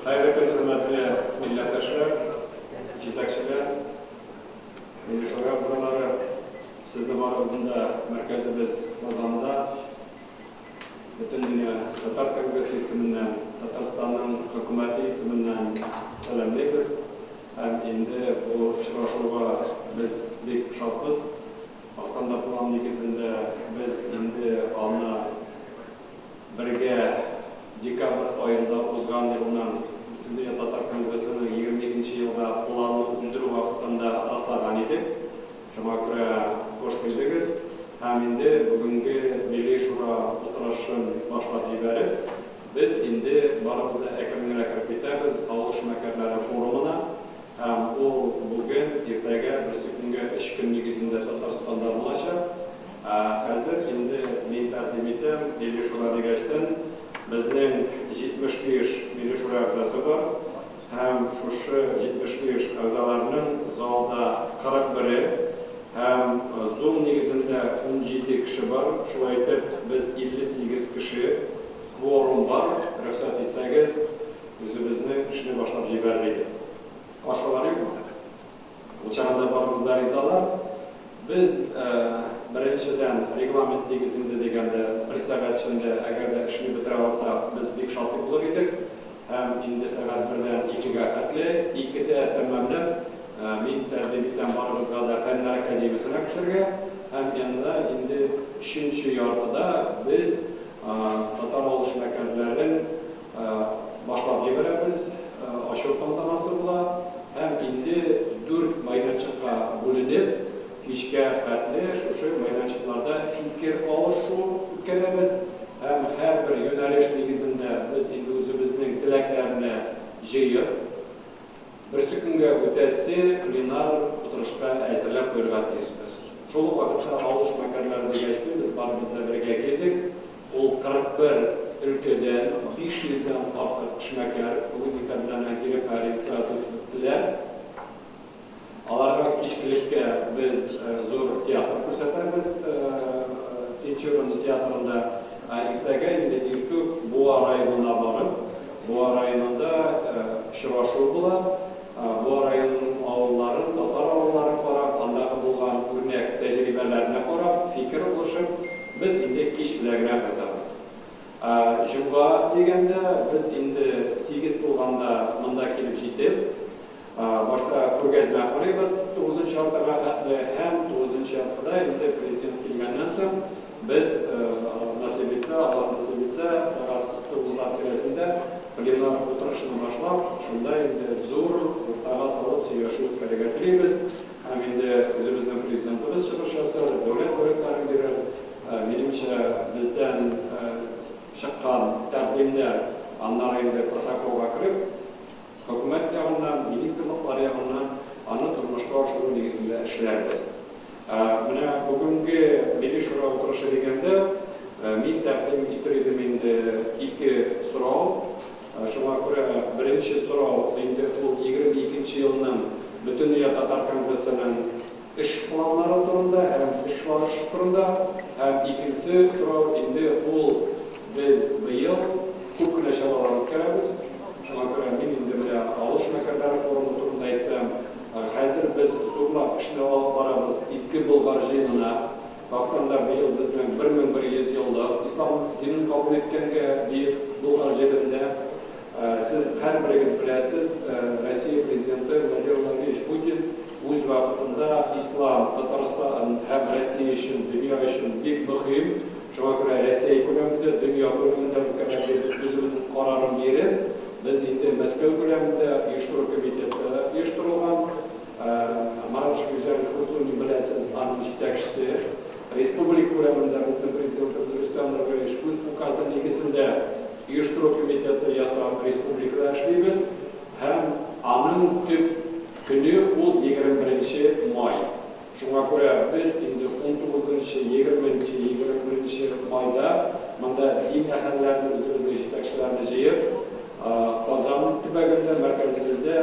Hayırlı hürmetli milletveşler, yetakçiler, Milli Azaları, sizin aranızda merkezimiz Lozan'da bütün dünya Tatar Kongresi isminden, Tatarstan'ın hükümeti isminden selamlıyoruz. Hem indi bu şuraşuva biz büyük şartız. Vaktanda plan negizinde biz indi ana birge dekabr ayında uzgan yılından bütün dünya Tatar Kongresi'nin 22. yılda planını uyduru vaktında rastlagan idik. Şuna göre hoş geldiniz. Hem indi bugünkü Milli Şura oturuşun başlat ibaret. Biz indi barımızda ekranlara kirpitemiz Ağlı Şmekerleri Forumuna. Hem o bugün ertege bir günge 3 gün negizinde Tatarstan'da buluşacak. Hazır indi men taqdim etem Milli Şura'da geçtin. Bizning 75 Milli Şura a'zosi bor. Hem şu 75 a'zolarning zalda 41'i hem Zoom negizinde 17 kişi var. Şulay etib biz 58 kişi kvorum var. Ruxsat etsangiz o'zimizni ishni boshlab yuboraylik. Boshqalar yo'qmi? O'shanda bormizlar rizolar. Biz birinchidan reglament negizinde deganda 1 soat ichida agarda ishni bitira olsak biz bek shodlik bo'lar edik. Hem endi soat 1dan 2ga qatli, 2da tamomlab men tadbirdan borimizga da Fanlar akademiyasini ko'chirgan. Hem endi 3-yarmida biz Tatar Ağlı Şmekerleri'nin boshlab yuboramiz. Oshur tantanasi bo'lar. Hem endi 4 maydonchiqqa bo'linib kechga qatli shu maydonchiqlarda fikr olishuv o'tkazamiz. Hem har bir yo'nalish negizida biz endi o'zimizning tilaklarini yig'ib bir kunga o'tasi plenar o'tirishga hozirlab qo'ygan tezmiz. Shu vaqtda Ağlı Şmekerlerida geçti, biz barimizda birga keldik. O 41 ülkeden 5 yildan ortiq Şmeker bugungi kun bilan kelib registratsiya qildilar. Alarga kechkilikka biz zo'r teatr ko'rsatamiz. Tinchurun teatrida ertaga endi ilk Buva rayonuna borib, Buva rayonida uchrashuv bo'ladi. Buva rayonining ovullari, Tatar ovullari qarab, andaqa bo'lgan o'rnak tajribalarni qarab, fikr olishib, biz endi kech bilan qaytamiz. Juma deganda biz endi 8 bo'lganda bunda kelib yetib, boshqa ko'rgazma qilamiz. 9-haftaga qatli ham 9-haftada endi prezident kelgandan so'ng biz nasib etsa, Alloh nasib etsa, soat 9lar kelasida plenar o'tirishni boshlab, shunda endi zo'r o'rtaga solib siyosat o'tkazamiz. Ham endi o'zimizning prezidentimiz chiqish jasadi, davlat boyliklari beradi. Menimcha bizdan chiqqan taqdimlar anlar endi protokolga kirib, hukumat tomonidan, ministrliklar tomonidan ani turmushga oshirish negizida ishlaymiz. Mana bugungi Milliy Shura o'tirishi deganda men taqdim etdim endi 2 so'rov. Shunga ko'ra birinchi so'rov endi 22-yilning butun dunyo Tatar Kongresining ish planlari turida ham ish borishi turida ham ikkinchisi so'rov endi biz bu yil ko'p kunashlar o'tkazamiz. Shunga ko'ra men endi bilan Ağlı Şmekerleri Forumu turida aytsam, hozir biz zo'rlab ishni olib boramiz. Eski Bulgar jinina vaqtida bu yil bizning 1100 yillik islom dinini qabul etganga bir Bulgar jinida siz har biringiz bilasiz, Rossiya prezidenti Vladimir Vladimirovich Putin o'z vaqtida islom Tatariston ham Rossiya uchun, dunyo uchun bek muhim. Shunga ko'ra Rossiya ko'lamida, dunyo ko'lamida bu kabi o'zining qarorini berib, biz endi Moskva ko'lamida uyushtiruv komiteti uyushtirilgan. Marosh Güzel Kurtulni bilasiz, aning yetakchisi respublika ko'lamida bizning prezidentimiz Rustam Nurgaliyev o'z ukazi negizida uyushtiruv komiteti yasab respublikada ishlaymiz. Ham aning tub kuni 21-may. Shunga ko'ra biz endi 19-20-21 mayda bunda din ahillarni o'zimizning yetakchilarini yig'ib, Qozon tumanida markazimizda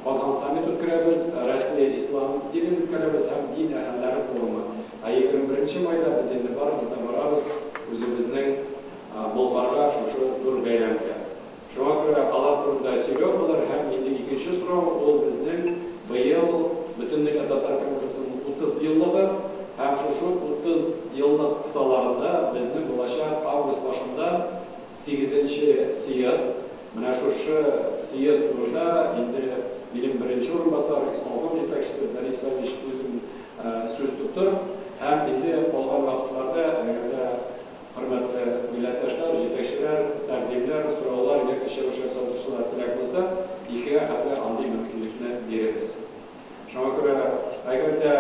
Qozon sammit o'tkazamiz, rasmiy islom dinini o'tkazamiz, ham din ahillari forumi. 21-mayda biz endi boramiz o'zimizning Bulgarga shu bir bayramga. Shunga ko'ra 8-нче съезд. Менә шушы съезд турында инде минем беренче урынбасар исполком җитәкчесе Борис Иванович үзен сүз тотты. Һәм инде калган вакытларда хөрмәтле милләттәшләр, җитәкчеләр, тәкъдимләр, сораулар, яки чыгыш ясаучылар теләк булса, икегә хәтле андый мөмкинлекне бирәбез. Шуңа күрә, әгәр дә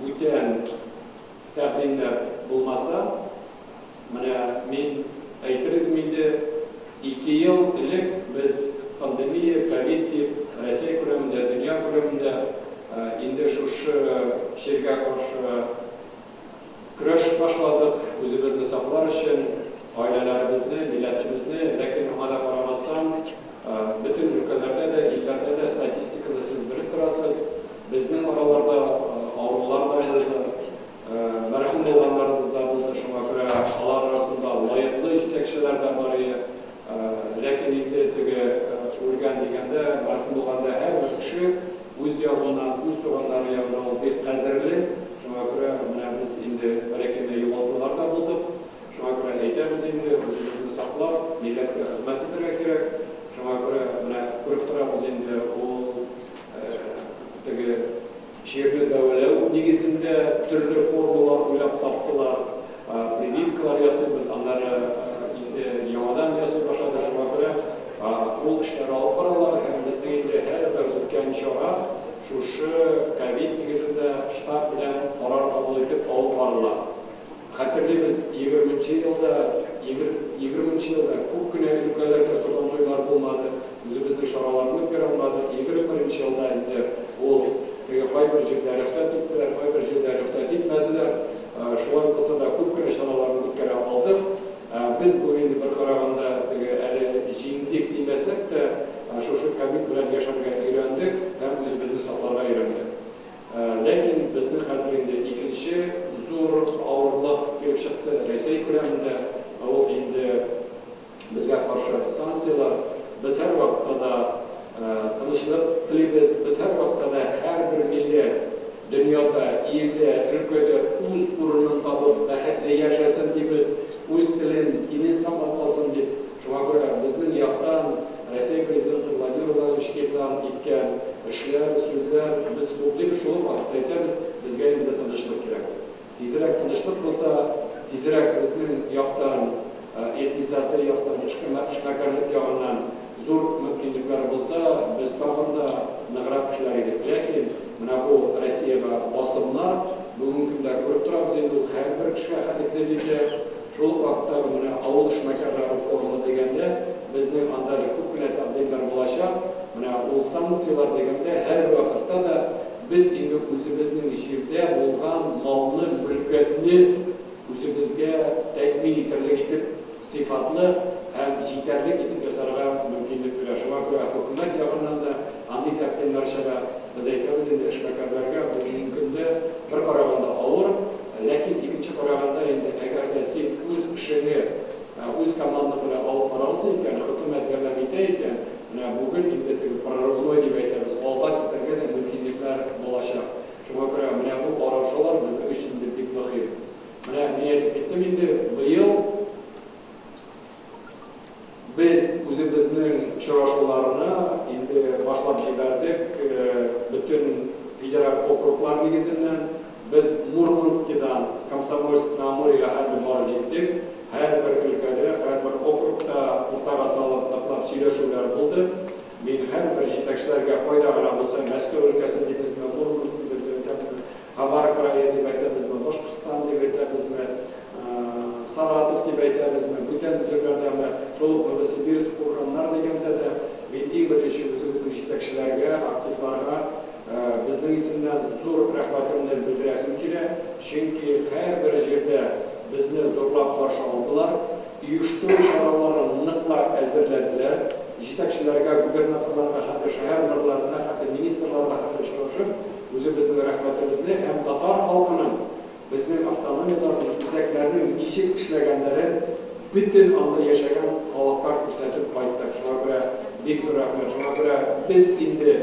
бүтән тәкъдимнәр булмаса, менә мин әйтер идем инде 2 ел элек без пандемия, ковид дип, Россия күләмендә, дөнья күләмендә инде шушы чиргә каршы көрәш башладык, үзебезне саклар өчен, гаиләләребезне, милләтебезне, ләкин аңа да карамастан, бөтен өлкәләрдә дә, илләрдә дә статистиканы сез белеп торасыз. Безнең араларда авырулар да булды, мәрхүм булганнарыбыз да булды. Шуңа күрә алар арасында лаеклы җитәкчеләр дә бар иде. Ләкин инде теге үлгән дигәндә, мәрхүм булганда һәр кеше үз ягыннан, үз туганнары ягыннан ул бик кадерле. Шуңа күрә менә без инде бәләкәй югалтулар да булды. Шуңа күрә әйтәбез инде, үзебезне саклап, милләткә хезмәт итәргә кирәк. Шуңа күрә менә күреп торабыз инде ул теге чиргә дәвалау нигезендә төрле формулар уйлап таптылар. Прививкалар ясыйбыз, аннары инде яңадан ясый башлады. Шуңа күрә ул эшләр алып баралар һәм безнең инде һәрбер үткән чара шушы ковид нигезендә штаб белән карар кабул итеп алып барыла. Хәтерлибез 20-нче елда күп кенә өлкәләрдә созылмалар булмады. Үзебезнең чараларны үткәрә алмадык. 21-нче елда инде ул кайбер җирләрдә рөхсәт иттеләр, кайбер җирләрдә рөхсәт итмәделәр. Шулай булса да күп кенә чараларны үткәрә алдык. Без бу инде бер караганда әле җиңдек димәсәк тә, шушы ковид белән яшәргә өйрәндек һәм үзебезне сакларга өйрәндек. Ләкин безнең хәзер инде икенче зур авырлык килеп чыкты Россия күләмендә. Ул инде безгә каршы санкциялар. Без һәр вакытта да тынычлык телибез. Без һәр вакытта да һәрбер милләт дөньяда, илдә, өлкәдә үз урынын табып, бәхетле яшәсен дибез. Үз телен, динен саклап калсын дип. Шуңа күрә безнең яктан Россия президенты Владимир Владимирович Путин иткән эшләр, сүзләр, без күплек шул вакытта әйтәбез, безгә инде тынычлык кирәк. Тизрәк тынычлык булса, тизрәк безнең яктан этнисаты яктан, эшкәртмәкәрлек ягыннан зур мөмкинлекләр булса, без тагын да ныграк эшләр идек. Ләкин менә бу Россиягә басымнар бүгенге көндә күреп торабыз инде һәрбер кешегә хәтле диде. Шул вакытта менә авыл эшмәкәрләре форумы дигәндә безнең анда күп кенә тәкъдимнәр булачак. Менә ул санкциялар дигәндә һәр вакытта да без инде үзебезнең җирдә булган малны, мөлкәтне үзебезгә тәэмин итерлек итеп сыйфатлы һәм җитәрлек итеп ясарга мөмкинлек бирә. Шуңа күрә хөкүмәт ягыннан да андый тәкъдимнәр чыга. Без әйтәбез инде эшмәкәрләргә бүгенге көндә бер караганда авыр, ләкин икенче караганда инде әгәр дә син үз кешеңне, үз команданы белән алып барасың икән, хөкүмәт ярдәм итә икән, менә бүген инде теге прорывной дип әйтәбез, алга китәргә дә мөмкинлекләр булачак. Шуңа күрә менә бу арашулар безнең өчен дә бик мөһим. Менә мин әйтеп киттем инде, быел без үзебезнең очрашуларны инде башлап җибәрдек. Бөтен федераль округлар нигезеннән без Мурманскидан Комсомольск-на-Амурега хәтле барып җиттек. Һәрбер өлкәдә, һәрбер округта уртага салып татлап сөйләшүләр булды. Мин һәрбер җитәкчеләргә кайда гына булса, Мәскәү өлкәсен дибезме, Мурманск дибезме, Хабар крае дип әйтәбезме, Башкортстан дип әйтәбезме, Саратов дип әйтәбезме, бүтән җирләрдә шул Новосибирск, Курганнар дигәндә дә мин иң беренче үзебезнең җитәкчеләргә, активларга безнең исемнән зур рәхмәтемне белдерәсем килә. Чөнки һәрбер җирдә безне зурлап каршы алдылар, оештыру чараларын ныклап әзерләделәр. Җитәкчеләргә, губернаторларга, хәтта шәһәр мэрларына, хәтта министрларга хәтта очрашып, үзебезнең рәхмәтебезне һәм татар халкының безнең автономияларның үзәкләренең ничек эшләгәннәрен бөтен анда яшәгән халыкка күрсәтеп кайттык. Шуңа күрә бик зур рәхмәт. Шуңа күрә без инде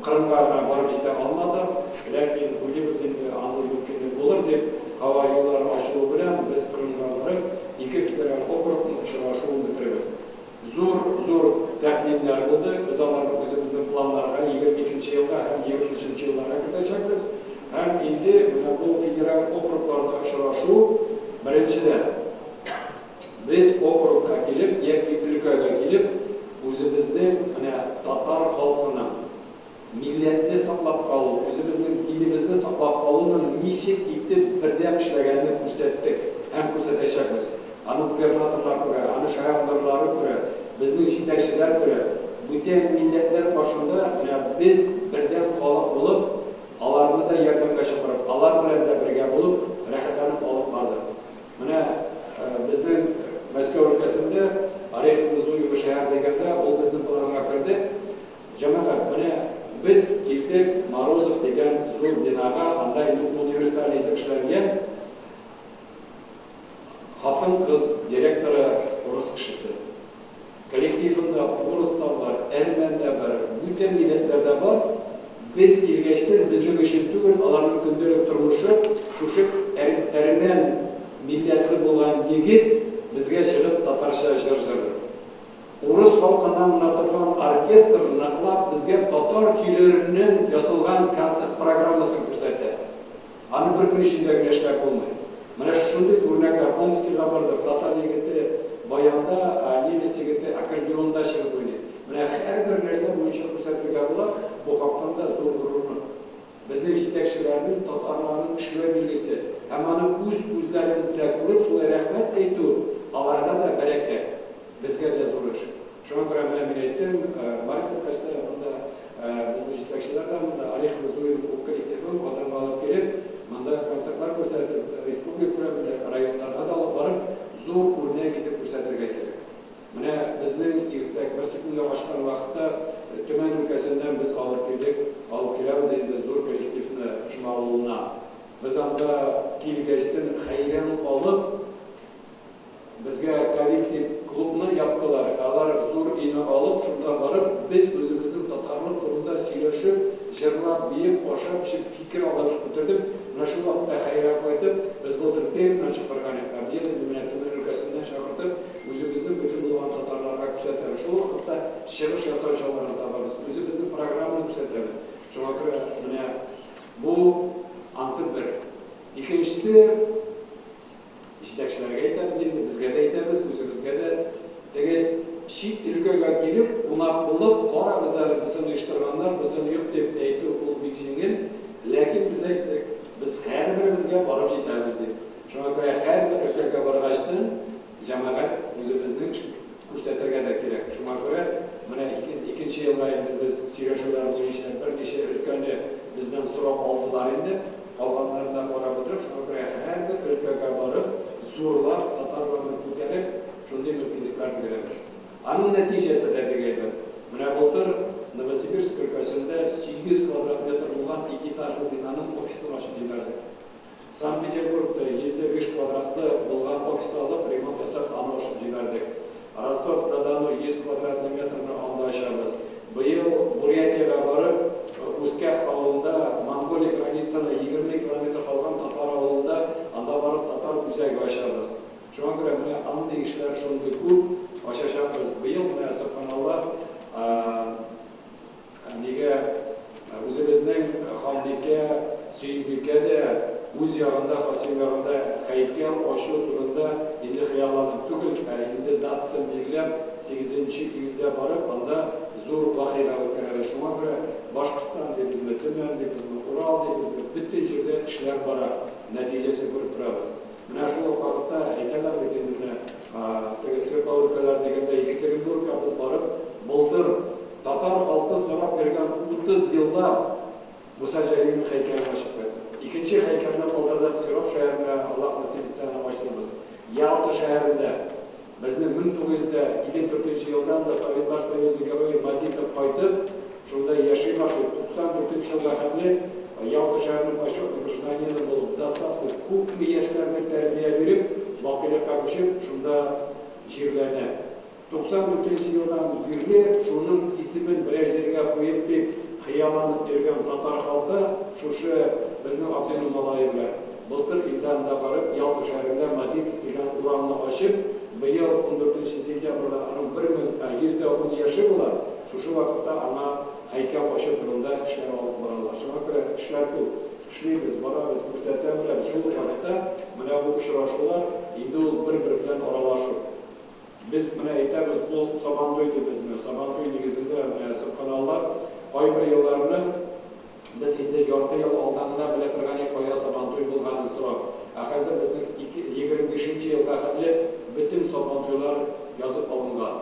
Кырымга барып җитә алмадык, ләкин уйлыйбыз инде аны мөмкинлек булыр дип, һава юллары ачылу белән без Кырымга барып, 2 федераль округның очрашуын бетердек. zor təqdimlər oldu. Biz onları özümüzün planlarına 22-ci yılda hem 23-cü yıllara gidəcəkbiz. Hem indi bu federal okruglarda uçraşu birinchidən biz okrugga kelib, ülkəyə kelib, özümüzün Tatar xalqının milletni saqlab qolib, özümüzün dilimizni saqlab qolishning nechik etib birdam ishlaganini ko'rsatdik, ham ko'rsatacakmiz. Ani gubernatorlar ko'ra, ani shahardorlari ko'ra, bizning yetakchilar ko'ra, butun millatlar boshida biz birdam xalq bo'lib, alarni da yordamga chaqirib, alar bilan da birga bo'lib, raqatlanib olib bordik. Mana bizning Moskva o'lkasida Orexov shahar deganda, u bizning planga kirdi. Jamoat, mana biz keldik Morozov degan zo'r binoga, anda universitetda yetishlangan xotin-qiz direktori rus kishisi. Kollektivida ruslar var, ermenilar var, bütün milletlarda var. Biz kelgachdan bizning uchun tugul, ularning kundalik turmushi shu ermen millatli bo'lgan yigit bizga chiqib tatarcha jir jirdi. Urus xalqidan unatilgan orkestr naqlab bizga tatar kuylarining yosilgan konsert programmasini ko'rsatdi. Ani bir kun ichida ishlab bo'lmaydi. Mana shunday o'rnaklar Omskga bordi, tatar yigiti bayonda, nemis yigiti akordeonda chiqib o'ynaydi. Mana har bir narsa bo'yicha ko'rsatilgan bo'lib, bu haqda zo'r g'ururni. Bizning yetakchilarning tatarlarning ishlar belgisi, hamma o'zlarimiz bilan ko'rib, shular rahmat aytib, ularga da baraka. Bizga da zo'r ish. Shunga ko'ra men aytdim, master bunda bizning yetakchilardan Orexov kollektivi Qozonga olib kelib, bunda konsertlar ko'rsatib, respublika rayonlarga da olib borib, zo'r o'rnak etib ko'rsatirga kerak. Mana bizning ertak bir sekunga boshqa vaqtda tuman o'lkasidan biz olib kelamiz endi zo'r kollektivni Chimolna. Biz unda kelgachdan hayron qolib, bizga kollektiv klubni yaptılar. Ular zo'r ina olib, shunda borib, biz o'zimizning tatarlik turida suylashib, jirlab, biyib, qo'shib, fikr olib o'tirdik. Mana shu vaqtda hayron qo'yib, biz o'tirib, mana shu qilgan tuman o'lkasidan chaqirib, o'zimizning butun bo'lgan tatarlarga ko'rsatamiz. Shu vaqtda chiqish yasovchilarni topamiz. O'zimizning programmani ko'rsatamiz. Shunga ko'ra mana bu ansib bir. Ikkinchisi yetakchilarga aytamiz, endi bizga da aytamiz, o'zimizga da chet ülkəyə kelib, unaq bo'lib, qora bizni uyushtirganlar bizni yo'q deb aytib, u bekjingil, lekin biz aytdik, biz har birimizga borib yetamiz deb. Shunga ko'ra har bir ülkəyə borg'achdan jamoat o'zimizning ko'rsatirga da kerak. Shunga ko'ra mana ikkinchi yilda endi biz uchrashuvlar bo'yicha bir necha ülkəni bizdan so'rab oldilar endi. Qolganlaridan borib o'tirib, shunga ko'ra har bir ülkəyə borib, zo'rlab tatarlarni ko'tarib, shunday mumkinliklar beramiz. Anın neticesinde degeydim. Mana bultur Novosibirsk ülkəsində 800 kvadrat metr olan 2 etajlı binanın ofisini açıb verdik. Sankt-Peterburg'da 105 kvadratlı olan ofisni alıp remont yasab ana açıb verdik. Rostov-na-Donu 100 kvadrat metrini anda açarız. Bu yıl Buryatiyaga barıp Uskak avlunda Mongoliya granitsini 20 kilometr kalgan Tatar avlunda anda barıp Tatar müzeyini açarız. Şuna göre anın işler şunday ko'p açacağız. Bu yıl subhanallah nega o'zimizning xonlikka, suyumbekada o'z yog'ida, xosin yog'ida haykel oshu turida endi xiyollanib tugul, endi datsin belgilab 8-iyulda borib, unda zo'r voqealar o'tkazadi. Shunga ko'ra Boshqirdiston deymizmi, Tuman deymizmi, Ural deymizmi, bitta yerda ishlar bor, natijasini ko'rib turamiz. Mana shu vaqtda aytganlar ekan, Svetlana deganda Yekaterinburgga biz borib, bultur Tatar xalqi so'rab bergan 30 yilda Musajjadning haykalini ochib qo'ydi. Ikkinchi haykalni qoldirdik Serov shahrida, Alloh nasib etsa ochtiramiz. Yalta shahrida bizni 1954-yildan da Sovetlar Soyuziga Mazitov qaytib, shunda yashay boshladi. 94-yilda qatli Yalta shahrini boshliq Gruzdaniyada bo'lib, dastlabki ko'p yoshlarga tarbiya berib, voqelikqa qo'shib, shunda yerlarni 94-yildan beri shuning ismini biror yerga qo'yib deb xiyollanib bergan tatar xalqi shu bizning Abdullo Malayevlar bultur Indanda borib, Yalta shahrida Mazitov degan uranni ochib, bu yil 14-sentyabrda de onun yaşı bular. Şu vakitte ana haykel başı durumda işler alıp vararlar. Şuna göre işler bu. İşleyimiz, vararız, göstertemler. Şu vakitte bu uçraşılar indi ol bir bilen aralaşır. Biz aytamiz, bu Sabantoy'du bizmi. Sabantoy negizinde kanallar ay bir yıllarını biz indi yartı yıl aldığında bile turgan koya Sabantoy bulganını so'rab. Hozir bizning 25-yilga qadar bütün Sabantoylar yozib olingan.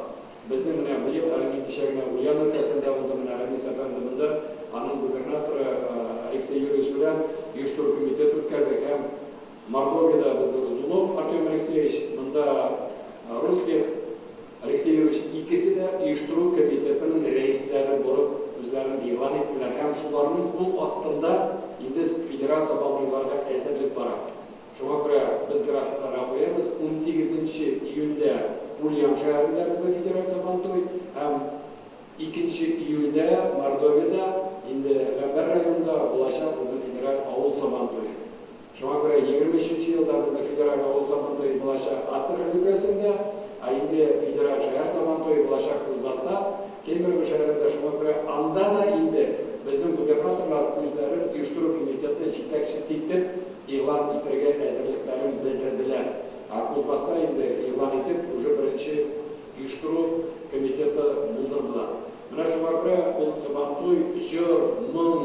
Bizning bu yil Armiya kishagina Ulyan o'lkasida bo'ldi, Armiya safarida aning gubernatori Aleksey Yuryevich bilan uyushtiruv komiteti o'tkazdik ham. Mordoviyada bizda Uzdulov Artyom Alexeyevich, bunda Ruskih Aleksey Yuryevich ikisi de uyushtiruv komitetining reislari bo'lib o'zlarini e'lon etdilar. Ham shularning qo'l ostida endi federal Sabantoylarga esirlik bor. Shunga ko'ra biz grafiklarga qo'yamiz. 18-iyulda Ulyan shahrida bizda federal Sabantoy, ham 2-iyulda Mordoviyada endi Lambar rayonida bo'lajak bizda federal avul Sabantoy. Şuna göre 25-yılda bizde federal avul Sabantoy bo'lajak Astrakhan өлkəsində, endi federal şehir Sabantoy bo'lajak Kuzbasta, Kemirov şəhərində. Şuna göre anda da endi bizning gubernatorlar o'zlari uyushtiruv komitetini yetakchisi etib e'lon etilgan hazırlıklarını bildirdiler. Kuzbasta endi e'lon etib, уже birinchi uyushtiruv komiteti bildirdilar. Mana shunga göre bu Sabantoy jur, ming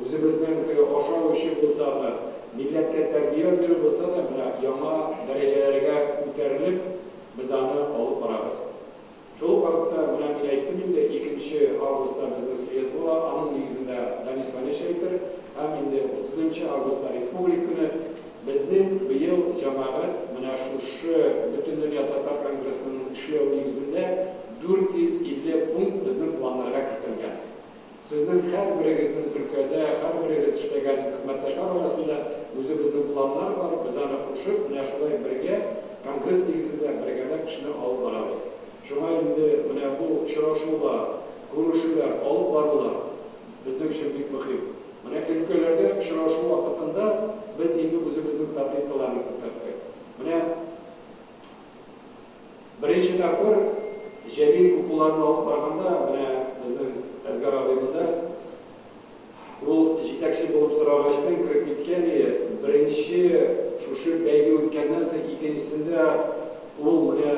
o'zimizning aşağı o'sha bo'lsa da milletga tarbiya berib bo'lsa da yangi darajalarga ko'tarilib biz uni olib boramiz. Shu vaqtda men aytdim, endi 2-avgustda bizning syez bo'ladi. Uning negizida Denis Vaneshayter ham endi 30-avgustda Respublika kuni bizning bu yil jamoat mana shu butun dunyo tatar kongressining ishlash negizida 450 punkt bizning planlarga kiritilgan. Sizning har biringizning ülkede, har biringiz ishlagan xizmatdoshlar orasida o'zi bizning planlar bor. Biz uni qo'shib, mana shunday birga kongress negizida birgalab ishni olib boramiz. Shunga endi mana bu uchrashuvlar, ko'rishuvlar olib boriladi. Bizning uchun juda muhim. Mana ülkelerde uchrashuv vaqtida biz endi o'zimizning tablisalarni ko'tardik. Mana birinchi tadbir Jalil o'quvlarni olib borganda, mana bizning Asgar alayimda u yetakchi bo'lib so'rag'achdan kirib ketgan. Birinchi shu bayga o'tgandan so'ng ikkinchisida u mana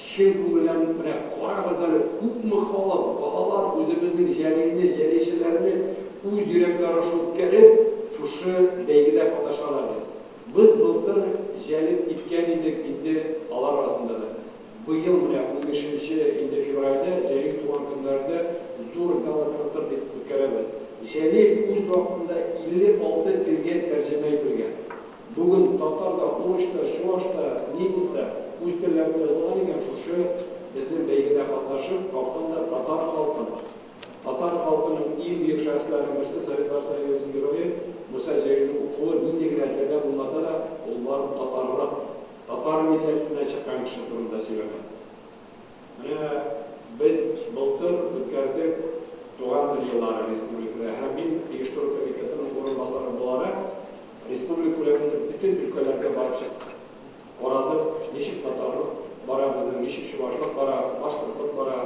shin bilan mana qora g'azali ko'p miqdorli bolalar o'zimizning Jalilni, Jalishlarni o'z yuraklari sho'kkarib shu baygida qatnashganlar. Biz bultur Jalil itgan edik endi ular orasida. Bu yil mana 15 fevralda Jalil tug'an kunlarida zo'r gala konsert o'tkazamiz. Jalil o'z vaqtida 56 tilga tarjima etilgan. Bugun Tatarda, O'shda, Shoshda, Nemisda o'z tillarida yozilgan ekan. Shu bizning baygida qatnashib, vaqtida Tatar xalqining eng buyuk shaxslaridan birisi Sovetlar Soyuzining giroyi Musa Jalilning o'quvi nideglarga bo'lmasa da, ular Tatar millatidan chiqqan kishi turida söylegan. Mana biz bultur o'tkazdik tug'an til yillari respublikada. Harbiy uyushtiruv komitetining o'rinbosari bo'larak respublika ko'lamida butun ülkelerga borib chiqdik. Oradik, nechik tatarlik bora, bizning nechik shuvoshlik bora, boshqurtlik bora,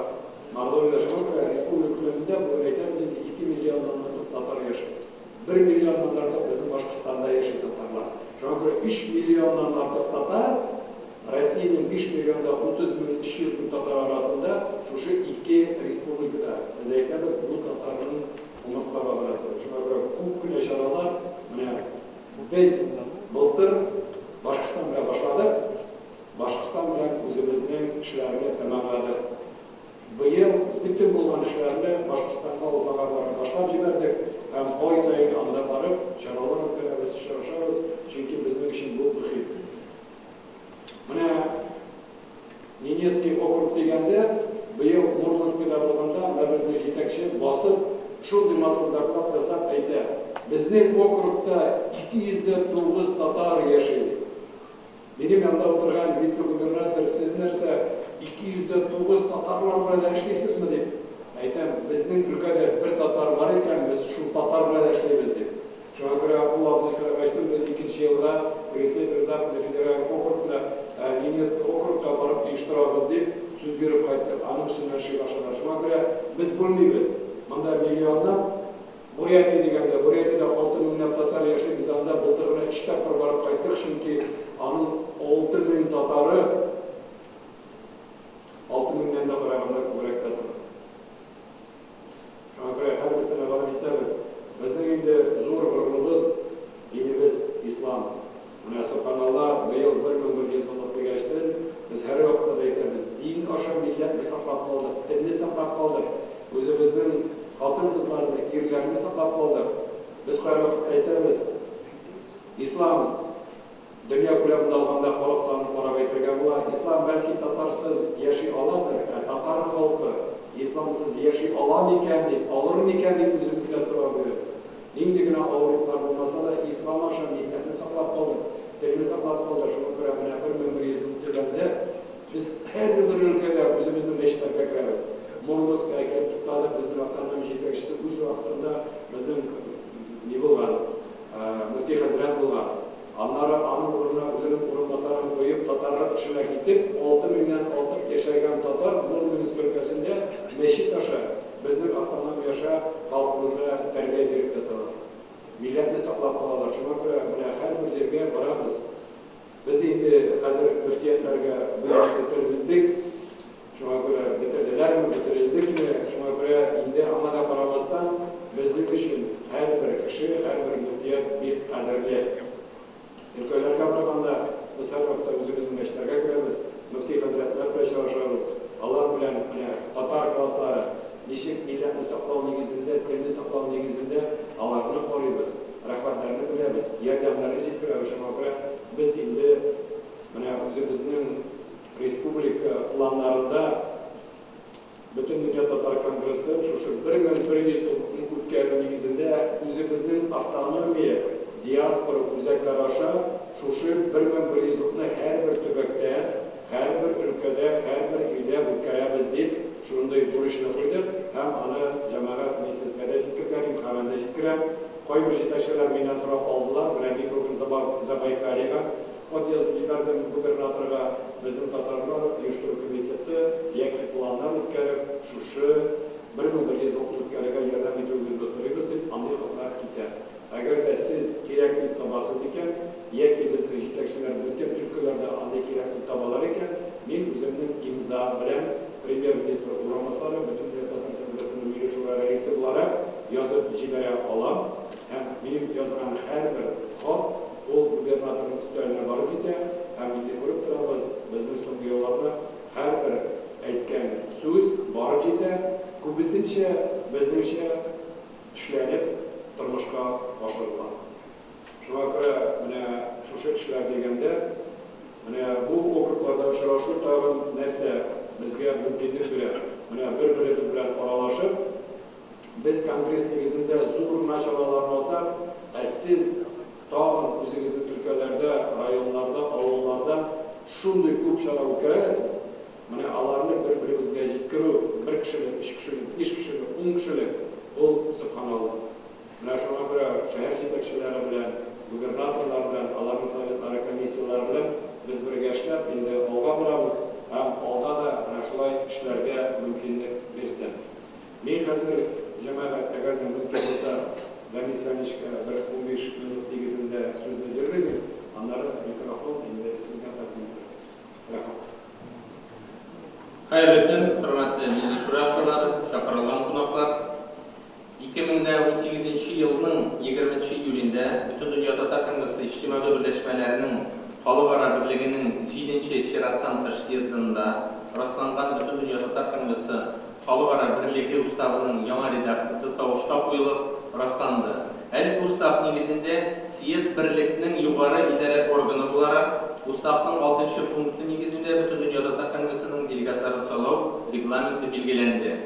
Mordoviyada shunga respublika ko'lamida bu aytamiz 2 milliondan ortiq tatar yashaydi. 1 milliondan ortiq bizning Boshqirdistonda yashaydi tatarlar. Shunga 3 milliondan ortiq tatar Rossiyaning 5 millionda 30,000 tatar arasında şu iki respublikada biz aytamiz bu tatarning umurtqa barasi. Shunga ko'ra ko'p kun yasharalar. Mana biz bultur Boshqirdiston bilan boshladik. Boshqirdiston bilan o'zimizning ishlarni tamomladik. Bu yil butun bo'lgan ishlarni Boshqirdistonga olib boshlab jiberdik. Ham oy sayin anda borib, choralab o'tkazamiz, ishlashamiz. Chunki bizning uchun bu muhim. Mana Nenetskiy okrug deganda, bu yil Murmanskda bo'lganda bizning yetakchi bosib shu demoqratlar tasab aytdi. Bizning okrugda 209 tatar yashaydi. Benim yanımda oturgan vitse-gubernator siz narsa 209 tatarlar bilan ishlaysizmi deb aytam. Bizning ülkede bir tatar var ekan, biz shu tatar bilan ishlaymiz deb. Shunga ko'ra bu avzuslar başdan biz 2-yilda Prezident federal okrugda Nenetskiy okrugga borib uyushtiramiz deb so'z berib qaytdi. Aning uchun тырышып башлады. Шуңа күрә без белмибез. Монда миллионлап Бурятия дигәндә, Бурятиядә 6 меңнән татар яши, без анда былтыр гына 3 тапкыр барып кайттык, чөнки аның 6 мең татары 6 меңнән дә караганда күбрәк татар. Шуңа күрә һәрберсенә барып җитәбез. Безнең инде зур горурлыгыбыз динебез ислам. Менә субханалла, быел 1100 еллык дигәчтен без һәр вакытта да әйтәбез, дин аша милләтне саклап калдык, телне саклап калдык. Үзебезнең хатын-кызларны, ирләрне саклап калдык. Без һәр вакытта әйтәбез, ислам дөнья күләмендә алганда халык санын карап әйтергә була. Ислам бәлки татарсыз яши аладыр, татар халкы исламсыз яши ала микән дип, алыр микән дип үзебезгә сорау бирәбез. Нинди генә авырлыклар булмаса да, ислам аша милләтне саклап калдык, телне саклап калдык. Шуңа күрә менә 1100 елда biz her bir ülkede özümüzün meşhurlarına gireriz. Mordoska'ya gelip tutalım, bizim vatandaşın yetekçisi uz vaktinde bizim ne bulgan, Müfti Hazret bulgan. Anları anın uğruna özünün urunmasarını koyup Tatarlar dışına gidip 6 milyon altı yaşayan Tatar Mordosk ülkesinde meşit taşı bizim vatandaşın yaşa halkımızda terbiye verip yatalar. Milletini saklap kalalar. Şuna göre her bir yerge varabız. Biz indi hazır müftiyetlerge bu yaşta bitirildik. Şuna göre bitirdiler mi, bitirildik mi? Şuna göre indi ama da karamastan bizlik için her bir kişi, her bir müftiyet bir kaderli. Ülkelerge bırakanda biz her vakti özümüzün meşlerge göremiz. Müfti Hazretlerle çalışıyoruz. Allah bilen Tatar klasları, nişik milletini saklav negizinde, telini saklav negizinde Allah'ını koruyuz. Rahmetlerini bilemiz. Yardımlarını ciddiyoruz. Şuna göre biz indi özümüzün Respublika planlarında bütün Dünya Tatar Kongresi şu 1100 yıllık ülkeler negizinde özümüzün avtonomiya, diaspora uzaklar aşağı şu 1100 yıllık her bir tübekte, her bir ülkede, her bir ilde ülkeyemiz deyip şunday duruşunu koyduk. Hem ana cemaat meclisinde fikirlerim, kamende fikirlerim. Koymuş yetakçılar beni sorap aldılar. Bir bugün Zabaykali'ye от yazıp jiberdim gubernatorga bizim Tatarlar uyuşturucu komiteti yakın planlar o'tkazib shu 1100 o'tkazga yordam etuvimizni so'raymiz deb anday xatlar ketdi. Agar siz kerakli topasiz ekan, yoki bizning yetakchilar butun ülkelerde anday kerakli topalar ekan, men o'zimning imzo bilan Premyer ministr o'rinbosari butun Tatar Kongresining milliy shura raisi bo'lib yozib jibera olam. Ham men yozgan har bir xat o gubernatorun üstlerine varıp gitti. Hem indi ko'rib turamiz, bizning so'nggi yillarda har bir aytgan so'z borib gitti. Ko'pincha bizningcha ishlanib turmushga oshirilgan. Shunga ko'ra mana shu ishlar deganda mana bu okruglarda uchrashuv tag'in narsa bizga mumkinlik beradi. Mana bir-birimiz bilan aralashib biz kongress negizida zo'r mashg'ulotlarni olsak, siz tağın o'zingizning ülkelerde, rayonlarda, avullarda shunday ko'p shara o'tkazasiz. Mana alarni bir-birimizga yetkiruv, bir kishilik, 3 kishilik, 5 kishilik, 10 kishilik bu subhanalloh. Mana shunga ko'ra shahar yetakchilari bilan, gubernatorlar bilan, alarni sovetlari, komissiyalari bilan biz birga ishlab, endi olg'a boramiz. Ham olg'a da mana shulay ishlarga mumkinlik bersin. Men hozir jamoat agar mumkin bo'lsa ben İsveç'e bir 15 yıllık negizinde sözde veririm. Onlara mikrofon indi sizden takdim ediyorum. Hayırlı gün, hürmetli Milli Şura a'zalari, çağırılan konuklar. 2018 yılının 20 iyulinde bütün Dünya Tatar Kongresi İçtimai Birleşmelerinin Halkara Birliği'nin 7. Şirattan Taş Syezdinde rastlangan bütün Dünya Tatar Kongresi Halkara Birliği Ustavı'nın yana redaksiyasi tavuşta koyulup rastlandı. Her ustav negizinde Siyez Birlik'nin yukarı idare organı olarak Ustav'ın 6. punktu negizinde bütün Dünya Tatar Kongresi'nin delegatları sağlav reglamenti belgelendi.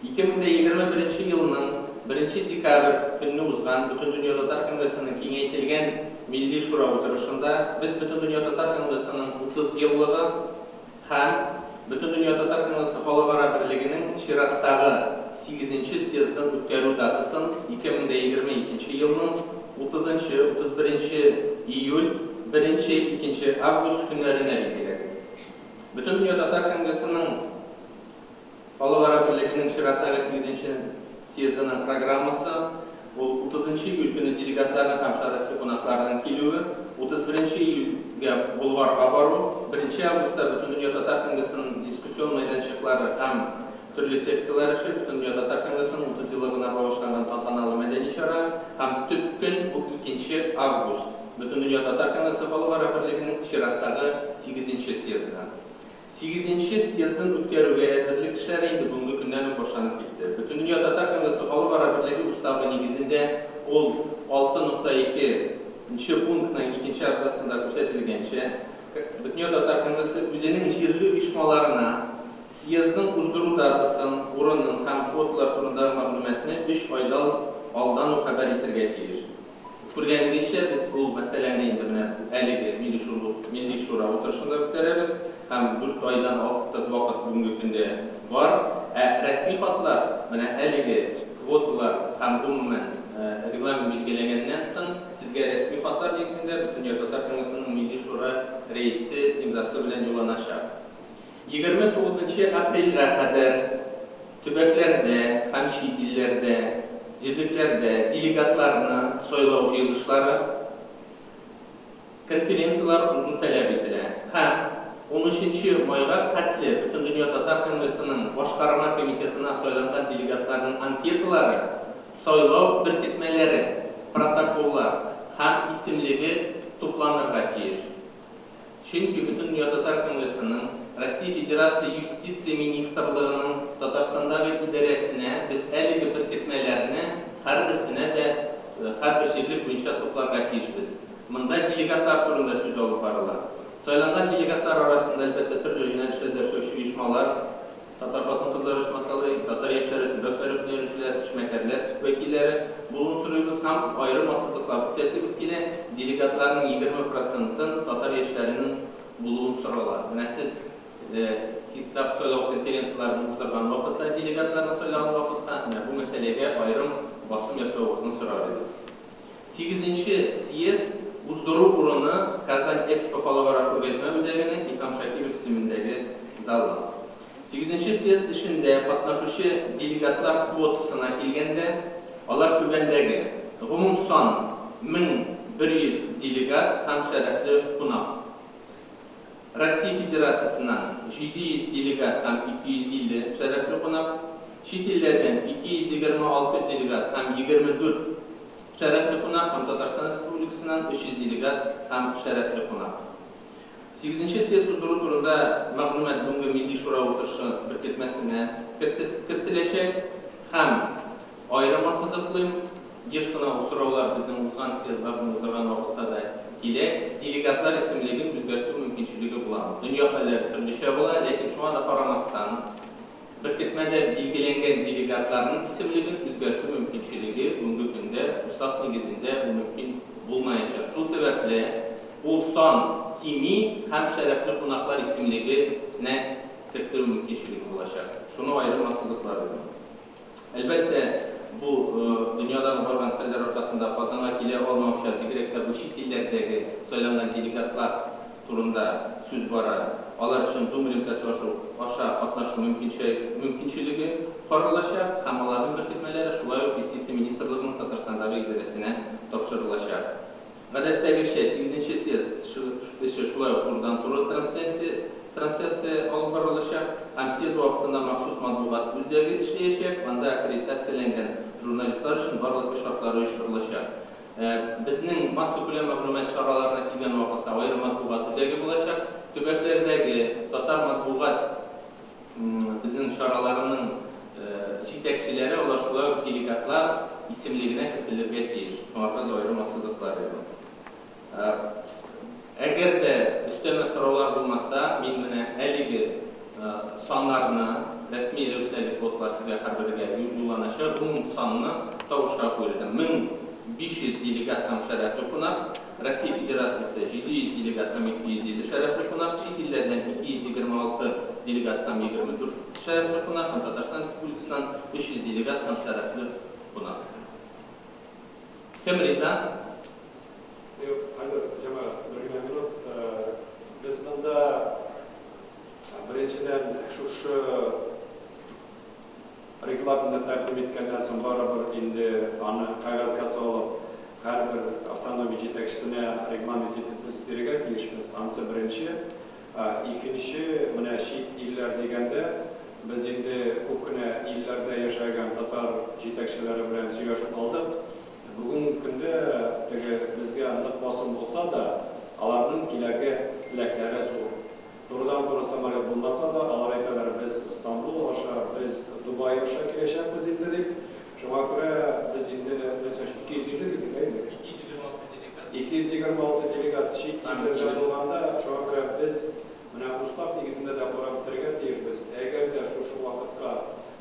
2021 yılının 1 dekabr günü uzgan bütün Dünya Tatar Kongresi'nin kengeytilgen Milli Şura oturuşunda biz bütün Dünya Tatar Kongresi'nin 30 yıllığı hem bütün Dünya Tatar Kongresi Halkara Birliği'nin Şirat'tağı 8. Syezdin o'tkaruv datasını 2022 yılının 30-31 iyul 1-2 avgust günlerine belgiledi. Bütün Dünya Tatar Kongresi'nin Халыкара бирлигинин Шираттагы 8-нче съездынын программасы ул 30 июль күнү делегатларның һәм шәрәфле кунакларның килүе, 31 июльгә Булгарга бару, 1 августта Бөтен дөнья татар конгрессының дискуссион мәйданчыклары һәм төрле секциялар эше, Бөтен дөнья татар конгрессының 30 еллыгына багышланган тантаналы мәдәни чара һәм төп көн 2 август Бөтен дөнья татар конгрессы халыкара бирлигинин Шираттагы 8-нче съезды. 8-нче съездын үткәрүгә әзерлек эшләре инде бүгенге көндән үк башланып китте. Бөтен дөнья татар конгрессы халыкара бирлиги уставы нигезендә ул 6.2 пунктның 2 абзацында күрсәтелгәнчә, Бөтен дөнья татар конгрессы үзенең җирле оешмаларына съездның уздыру датасын, урынын һәм квоталар турындагы мәгълүматны 3 айдан алдан ук хәбәр итәргә тиеш. Күргәнегезчә, без бу мәсьәләне инде менә әлеге Милли шура утырышында күтәрәбез. Һәм 4 айдан артык вакыт бүгенге көндә бар. Рәсми хатлар, менә әлеге квоталар һәм гомумән регламент билгеләгәннән соң, сезгә рәсми хатлар нигезендә Бөтен дөнья татар конгрессының Милли шура рәисе имзасы белән юлланачак. 29 апрельгә кадәр төбәкләрдә һәм чит илләрдә, җирлекләрдә делегатларны сайлау җыелышлары, конференциялар узу таләп ителә. Һәм 13 майга хәтле Бөтен дөнья татар конгрессының башкарма комитетына сайланган делегатларның анкеталары, сайлау беркетмәләре, протоколлар һәм исемлеге тупланырга тиеш. Чөнки Бөтен дөнья татар конгрессының Россия Федерация юстиция министрлыгының Татарстандагы идарәсенә без әлеге беркетмәләрне һәрберсенә дә һәрбер җирлек буенча тупларга тиешбез. Монда делегатлар турында сүз алып барыла. Сайланган делегатлар арасында әлбәттә төрле юнәлешләрдә эшләүче оешмалар, татар хатын-кызлар оешмасы, татар яшьләре, төбәкләр өкмәтләре, эшмәкәрләр вәкилләре булуын сорыйбыз һәм аерым ассызыклар үткәрсебез килә, делегатларның 20%-ын татар яшьләренең булуын сорала. Менә сез хисап сайлау конференцияларын узган вакытта, делегатларны сайлаган вакытта бу мәсьәләгә аерым басым ясауыгызны сорар идек. 8-нче съезд уздыру урыны Казан Экспо халыкара күргәзмә үзәгенең Икram Шакиров исемендәге залда. 8-нче съезд эшендә катнашучы делегатлар квотасына килгәндә, алар түбәндәге гомум сан 1100 делегат һәм шәрәфле кунак. Россия Федерациясыннан 700 делегат һәм 250 шәрәфле кунак, чит илләрдән 226 делегат һәм 24 шәрәфле кунак, Татарстан Республикасыннан 300 делегат һәм шәрәфле кунак. 8-нче съезд уздыру турында мәгълүмат бүгенге Милли шура утырышы беркетмәсенә кертеләчәк һәм аерым ассызыклыйм, еш кына сораулар безнең узган съездларның узган вакытта да килә, делегатлар исемлеген үзгәртү мөмкинчелеге була. Дөнья хәлләре төрлечә була, ләкин шуңа да карамастан беркетмәдә билгеләнгән делегатларның исемлеген үзгәртү мөмкинчелеге бүгенге көндә устав нигезендә мөмкин булмаячак. Шул сәбәпле ул сан кими һәм шәрәфле кунаклар исемлегенә кертү мөмкинчелеге булачак. Шуны аерым ассызыклар идем. Әлбәттә, бу дөньядан барган хәлләр аркасында Казанга килә алмаучы бигрәк бу чит илләрдәге сайланган делегатлар турында сүз бара. Алар өчен Zoom рюмкасы аша катнашу мөмкинчелеге каралачак һәм аларның беркетмәләре шулай ук Юстиция министрлыгының Татарстандагы идарәсенә тапшырылачак. Гадәттәгечә 8-нче съезд шулай ук турыдан-туры трансляция алып барылачак һәм съезд вакытында махсус матбугат үзәге эшләячәк, анда аккредитацияләнгән журналистлар өчен барлык шартлар оештырылачак. Безнең масса күләм мәгълүмат чараларына килгән вакытта аерым матбугат үзәге булачак. Төбәкләрдәге татар матбугат безнең чараларының җитәкчеләре, алар шулай ук делегатлар исемлегенә кертелергә тиеш. Шуңа да аерым ассызыклар иде. Әгәр дә өстәмә сораулар булмаса, мин менә әлеге саннарны рәсми рәвештәге квоталар сезгә һәрбергә юлланачак. Гомум санны тавышка куйдым. 1500 делегат һәм шәрәфле кунак, Россия Федерациясе 700 делегат һәм 250 шәрәфле кунак, чит илләрдән 226 делегат һәм 24 шәрәфле кунак, Татарстан Республикасыннан 300 делегат һәм шәрәфле кунак. Кем риза? Biz bunda birinchidan shu Yurtlab takdim etkenler son barabir indi anı kagazga solib, her bir avtomobil yetakchisine reglament etib biz bergan tiyishmiz. Anisi birinchi, ikkinchi, mana chet illar deganda biz endi ko'pgina illarda yashagan tatar yetakchilari bilan suylashib oldik. Bugungi kunda bizga aniq bosim bo'lsa da, ularning kelagi tilaklari zo'r. Doğrudan doğru samolyot bo'lmasa da, ular aytadilar biz İstanbul aşağı, biz Dubai aşağı kelishamiz dedik. Shunga ko'ra biz endi 226 delegat chet ellardan bo'lganda, shunga ko'ra biz mana ustav negizida da borib bitirgan deymiz. Agarda shu vaqtda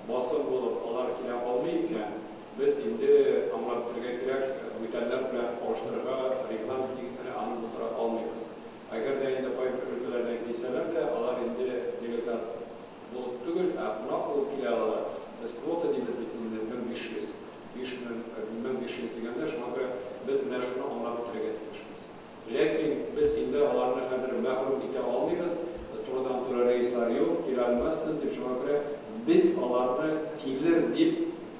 bosim bo'lib, ular kela olmaydigan, biz endi amal qilgan kerak, o'tanlar bilan qo'shtirga reklama negizini aniq o'tira olmaymiz. Agarda endi qo'yib ülkelerden gitseler de, ular endi delegat bo'lib tugul, bunaqa bo'lib keladilar. Biz kvota deymiz bitimda 1500 deganda, shunga ko'ra biz mana shuni anglab o'tirgan deymiz. Lekin biz endi ularni hozir mahrum eta olmaymiz. To'g'ridan to'g'ri reyslar yo'q, kela olmassiz deb shunga ko'ra biz ularni kelir deb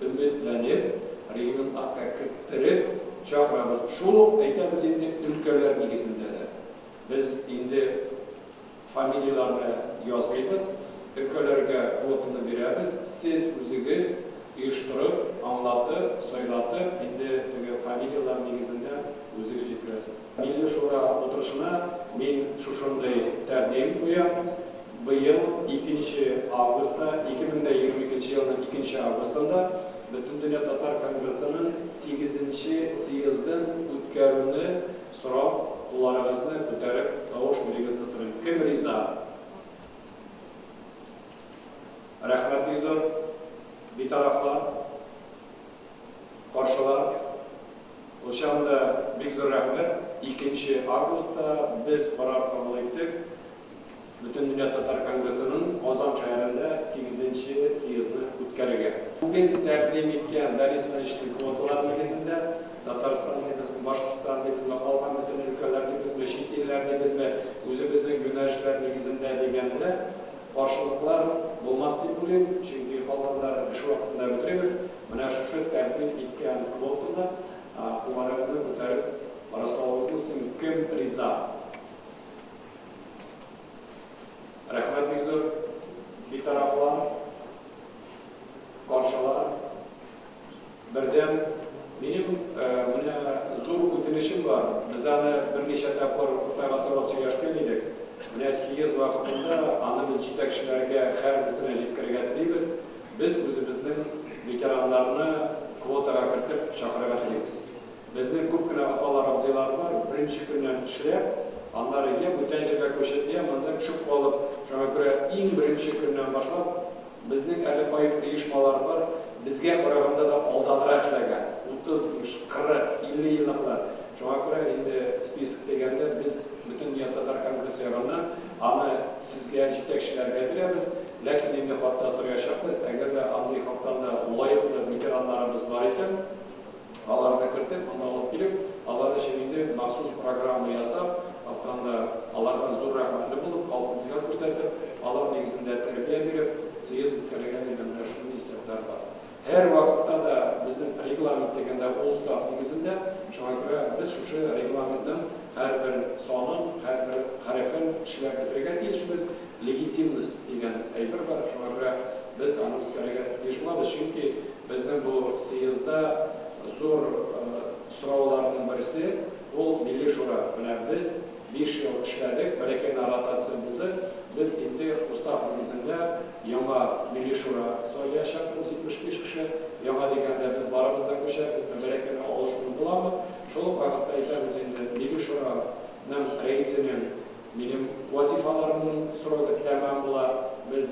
umidlanib, reglamentga kirittirib chaqiramiz. Shuni aytamiz endi ülkeler negizida. Biz endi familiyalarni yozmaymiz, ülkelerge kvotani beramiz. Siz o'zingiz uyushtirib, anlatib, so'ylatib, endi familiyalar negizida o'zingiz yetkazasiz. Milliy shura o'tirishini men shunday taqdim qo'yaman. Bu yil 2-avgustda, 2022 yilning 2-avgustida Butun Dunyo Tatar Kongressining 8-siyezdan o'tkazilishini so'rab, qo'llaringizni ko'tarib, tovush beringizni so'rang. Kim rizo? Rahmat bizor, betaraflar, qarshilar. O'shanda bizor rahmat 2-avgustda biz qaror qabul etdik. Butun Dunyo Tatar Kongressining Qozon shahrida 8-siyezni o'tkazgan. Bugun taqdim etgan Daris Manishning kvotalar negizida Tataristonda biz, Boshqirdistonda biz, qolgan butun ülkelerde biz, chet ellarda biz, o'zimizning yo'nalishlar negizida deganda qarshiliklar bo'lmas deb o'ylayman. Chunki qolganlar shu vaqtda o'tiramiz. Mana shu taqdim etgan kvotalar qo'llaringizni ko'tarib, Rasulullohning kim rizo? Rahmat bizor, betaraflar, qarshilar. Birden benim zo'r o'tinishim bor. Biz ana bir necha taqdir Xitoyga chiqishgan edik. Mana siyez vaqtida ana biz yetakchilarga har birini yetkazganmiz. Biz o'zimizning veteranlarni kvotaga kiritib chaqirganmiz. Bizning ko'pgina opalar, abziylar bor. Birinchi kundan ishlab, onlarga butun yerga ko'chib, bundan tushib qolib, shunga ko'ra eng birinchi kundan boshlab bizning hali qo'yib uyushmalar bor. Bizga qaraganda da oldinroq ishlagan 30, 40, 50 yilliklar. Shunga ko'ra endi spisk deganda biz butun Dunyo Tatar Kongressidan ana sizga yetakchilarga beramiz. Lekin endi xattasida yashayapmiz. Agarda anday xattanda loyiqli veteranlarimiz bor ekan, ularni kiritib, uni olib kelib, ularga shunday maxsus programma yasab, haftanda ulardan zo'r rahmatli bo'lib, xalqimizga ko'rsatib, ular negizida tarbiya berib, siz o'tkazgan endi shunday hisoblar bor. Her vaqtda da bizning reglament deganda o'zlar negizida, shunga ko'ra biz shu reglamentdan har bir sonun, har bir harfin ishlab bitirgan tiyishimiz, legitimnost degan aytib bor. Shunga ko'ra biz analizlarga yeshimiz, chunki bizning bu siyezda zo'r so'rovlarning birisi ol Milliy shura bilan biz 5 yil ishladik, barakani rotatsiya bo'ldi. Biz endi ustav negizida yangi Milliy shura so'ylashyapmiz 75 kishi. Yangi deganda biz baramizdan qo'shamiz, barakani olishni bo'lamiz. Shu vaqtda aytamiz endi Milliy shuraning raisining mening vazifalarimni so'rovda tamom bo'ladi. Biz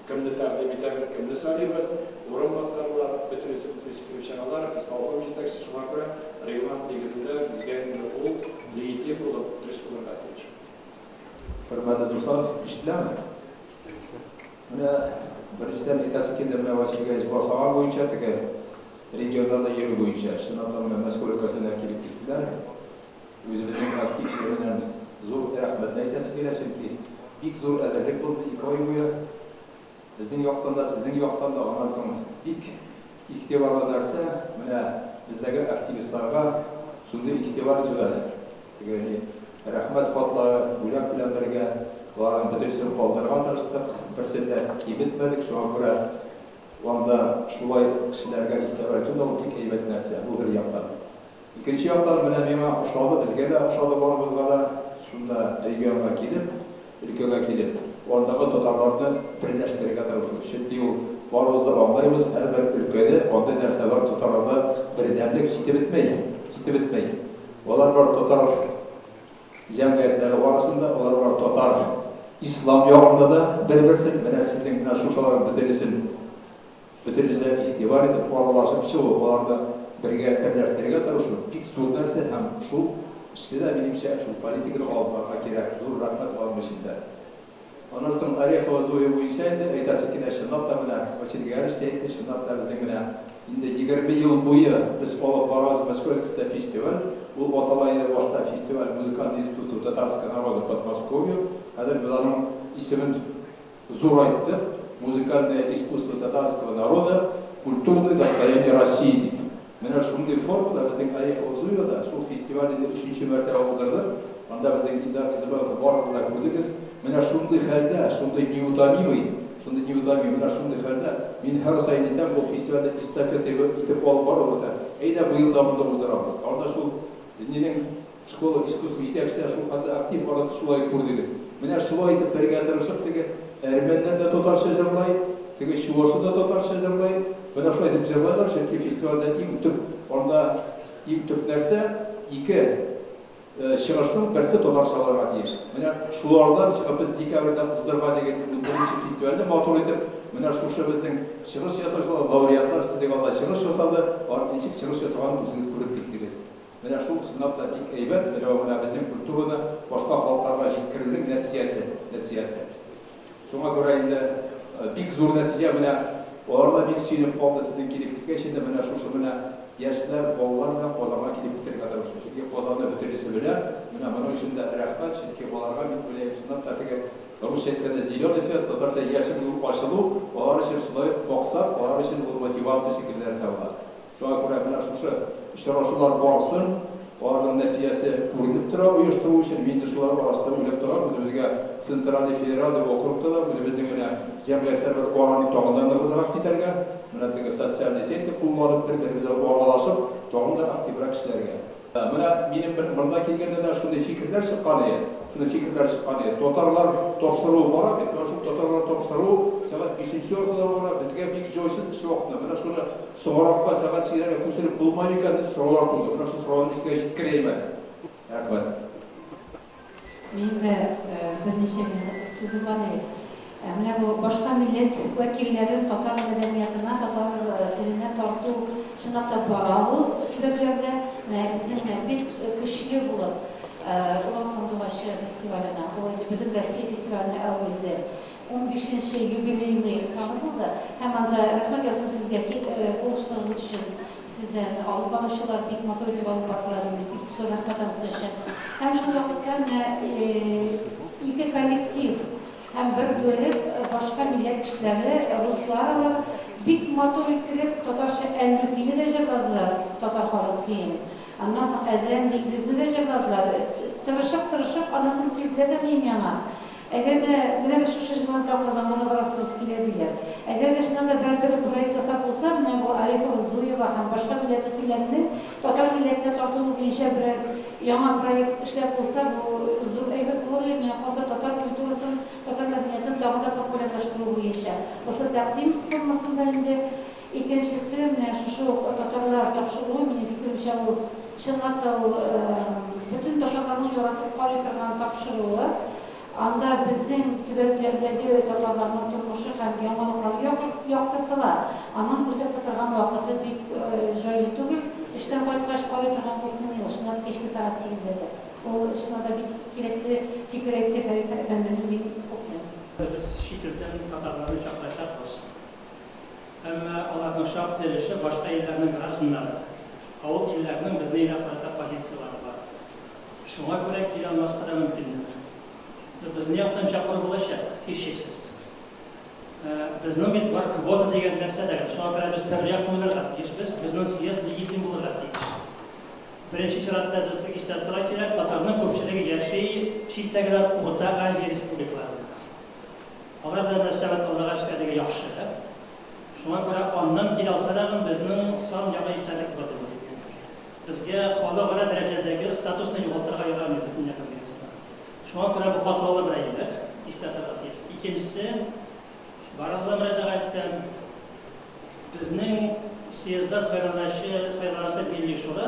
kimni taqdim etamiz, kimni so'raymiz, o'rinbosarlar, butun sekretariatlar, islohot yetakchisi shunga ko'ra reglament negizida bizga u legitim bo'lib respublika turish. Hurmatli do'stlar, eshitiladimi? Mana birinchidan aytasi keldi, mana vazifagacha boshlagan bo'yicha regionlarda yeri bo'yicha shunday mazkur ülkeler kelib ketdilar. O'zimizning aktiv ishlardan zo'r rahmat aytasi keladi, chunki ilk zo'r azarlik bo'ldi 2 oy bo'yi. Bizning yoqdan da, sizning yoqdan da ondan so'ng bik iqtiborli narsa, mana bizdagi aktivistlarga shunday iqtibor bo'ladi. Ya'ni rahmat xotlari ular bilan birga ularni bitirishni qoldirgan tarafda birsida kibitmadik, shunga ko'ra onda shulay kishilarga iqtibor qilib bik aybat narsa bu bir yoqdan. İkinci yoqdan mana menga o'xshadi, bizga da o'xshadi bo'lganda shunda regionga kelib, ülkəyə kelib, oradakı totallarni birləşdirməyə çalışırıq. Şimdi varımızda anlayırız, hər bir ülkədə onda nərsələr totallarda birdəmlik yetib bitməyir. Onlar var total cəmiyyətləri arasında, onlar var total İslam yolunda da bir-birsin, mənə sizin şuşaların bütünüzə ihtibar edib, aralaşıb, onlarda birgə birləşdirməyə çalışırıq. Pik zor нәрсе həm şu İşte benimce şu politikada olmak gerek zor rahmet olmasında. Ondan sonra Arifova Zoya bu işinde aytası ki şundan da bana başlığı işte şundan da bizimle indi 20 yıl boyu biz olub barız Moskvada festival, bu Otalayda başta festival Muzikal İnstitutu Tatarskого народа под Москвой. Hazır bunların ismini zor aytdı. Музыкальное искусство татарского народа, культурное достояние России. Мен шундай формада біздің Арифова Зуйда шул фестивальде 3-ші мәртәбә уздырды. Анда біздің Илдар Гизбаевты барыбызда күрдегез. Мен шундай хәлдә, шундай неутомимый, мен шундай хәлдә мин һәр сайын итәм бу фестивальдә эстафета итеп алып барабыз. Әйдә быел да монда уздырабыз. Анда шул нинең школа искусств җитәкчесе шул хәлдә актив барып шулай күрдегез. Мен шулай итеп бергә тырышып теге әрмәннәр дә татарча җырлай, теге чуашы да татарча җырлай. Мен шулай итеп җырлайлар, чөнки фестивальдә иң төп нәрсә ике чыгышның берсе татарчаларга тиеш. Менә шулардан чыгып без декабрьдә уздырга дигән беренче фестивальдә матур итеп, менә шушы безнең чыгыш ясаучылар, лауреатлар сезгә алда чыгыш ясады, алар ничек чыгыш ясаганын үзегез күреп киттегез. Менә шул сынап та бик әйбәт, менә безнең культураны башка халыкларга җиткерүнең нәтиҗәсе. Шуңа күрә инде бик зур нәтиҗә менә оларда бик сөйнеп калды сезнең килеп шунда менә шушы менә яшьләр, балалар белән Казанга килеп бетергә тырышты. Чөнки Казанда бөтенесе белән, менә моның өчен дә рәхмәт, чөнки балаларга мин беләм, сынап та теге русча телендә зеленый свет, татарча яшел юл ачылу, алар өчен шулай баксак, алар өчен бу мотивация шикелле нәрсә була. Шуңа күрә менә шушы очрашулар барсын, аларның нәтиҗәсе күренеп тора, оештыру өчен мин дә шулар арасында уйлап торам, үзебезгә центральный федераль округта да үзебезнең менә җәмгыятьләр бер араны тагындан ныгызрак китәргә, менә теге социаль сеть кулланып бер-беребезгә аралашып, тагында активрак эшләргә. Менә минем бер монда килгәндә дә шундый фикерләр чыккан иде. Татарлар тапшыру бара бит, менә шул татарлар тапшыру сәгать 5-нче вакытта бара, безгә бик җайсыз кеше вакытта. Менә шуны соңракка сәгать 8-гә күчереп булмай икән дип сораулар булды. Менә шул сорауны искә җиткерәймен. Рәхмәт. Мин дә берничә сүз бар иде. Менә бу башка милләт вәкилләрен татар мәдәниятына, татар теленә тарту чынлап та бара ул төбәкләрдә безнең бик көчле булып Ulan Sandıbaşı Festivali'ne, bütün Россия Festivali'ne əvvəldə 15-ci yubileyini tanıqıldı. Həmən də rəhmət olsun sizə ki, oluşduğunuz üçün sizdən alıb bağışçılar, bir motor divanı partlarını, bir kusur rəhmətiniz üçün. Həm şu vaxtdan iki kollektiv, həm bir bölük başqa millət kişiləri, Ruslar bir motor itirib, Tatarca 50 dərəcə qazdılar, Tatar xalqıyım. Ondan sonra Ədirən İngilizini də cəbladlar. Tırışıb, anasını kütlədəməyim yana. Əgər də, mənə bir şu şişmanı da Qazanmanı varasınız kilədirlər. Əgər də şundan da bir türlü proyekt qasab olsa, mənə bu Arifova Zuyeva, həm başqa millətinin, Tatar millətinə tartılıq inşə bir yana proyekt işləb olsa, bu zor əybət olur, mən xalsa Tatar kulturasını, Tatar mədəniyyətini daha da populyarlaşdırır bu inşə. Olsa təqdim olmasında indi. İkincisi, şu Tatarlar tapşırığı, benim fikrimcə o Şınlap da bütün taşalarının yaratıb qalitirgan tapşırığı, anda bizden tübəklərdəki tatarlarının turmuşu həm yamanlıqları yaxtırdılar. Anın kürsətdə тұрған vaxtı bir joylu tugul, işten qayıtqaş qalitirgan olsun yıl, şınlap keşki saat 8'de. O şınlada bir gerekli fikir ekti Ferit Efendi'nin bir okuyun. Biz şekildən tatarları çaqlaşaqız. Ama onların şart verişi başqa illərinin qarşındadır. Avul illərinin bizə ilə qarşı pozisiyaları var. Şuna görə kiranması da mümkündür. Biz niyatdan çaqırıb olacaq, heç şəksiz. Bizning e'tibor kvota degan narsada, shunga ko'ra biz tarbiya qilmoqlar tiyishmiz, bizning siyos legitim bo'lar tiyish. Birinchi chiratda bizga ishlatsalar kerak, Qatarning ko'pchiligi yashay chetdagilar O'rta Osiyo respublikalarida. Ular bilan munosabat qilishga yaxshi. Shunga ko'ra ondan kelsalar bizning son yo'li ishlatib bo'ladi. Bizga hali g'ala darajadagi statusni yo'qottirib qo'yamiz dunyo ko'rgazma. Shunga ko'ra bu qatlovlar bilan ishlatadi. Ikkinchisi, ba'zida murojaatdan bizning siyosda saylanasi Milliy shura